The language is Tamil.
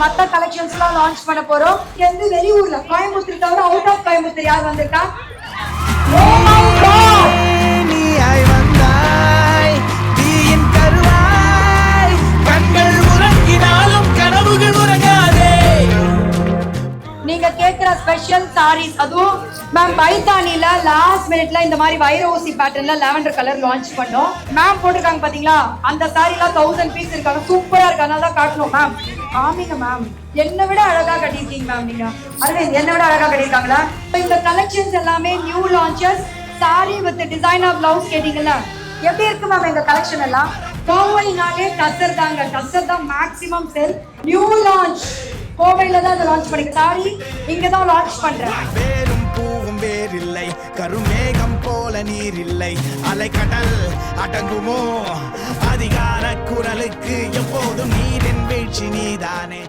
மத்த கலெக்ஷன்ஸ்லாம் லான்ச் பண்ண போறோம். எந்த வெளியூர்ல கோயம்புத்தூர் தவிர அவுட் ஆஃப் கோயம்புத்தூர் யார் வந்திருக்கா? ஓ மை காட், நீயாய் வந்தாய் தீயின் கருவாய் கண்கள் உறங்கினாலும் கனவுகள் உறங்காதே. நீங்க கேக்குற ஸ்பெஷல் சாரீஸ், அதுவும் மேம் பைத்தானில லாஸ்ட் மினிட்ல இந்த மாதிரி வைர ஊசி பேட்டர்ன்ல லாவெண்டர் கலர் லான்ச் பண்ணோம். மேம் போட்டிருக்காங்க பாத்தீங்களா, அந்த சாரிலாம் 1000 பீஸ் இருக்காங்க. சூப்பரா இருக்கு, அதனால தான் காட்டணும் மேம். ஆமாங்க மேம், என்னை விட அழகா கட்டிருக்கீங்க மேம். நீங்க அரவிந்த் என்னை விட அழகா கட்டிருக்காங்களா? இந்த கலெக்ஷன்ஸ் எல்லாமே new launches. Sari with designer blouse கேட்டீங்கல்ல, எப்படி இருக்கு மேம் எங்க கலெக்ஷன் எல்லாம்? கோவைனாலே டசர் தாங்க, டசர் தான் மேக்ஸிமம் செல். நியூ லான்ச் கோவையில தான் அதை லான்ச் பண்ணி சாரி இங்க தான் லான்ச் பண்றேன். வேறும் பூவும் வேறில்லை, கருமேகம் போல நீர் இல்லை, அலைக்கடல் அடங்குமோ அதிகார குரலுக்கு எப்போதும் நீரின் வீழ்ச்சி நீதானே.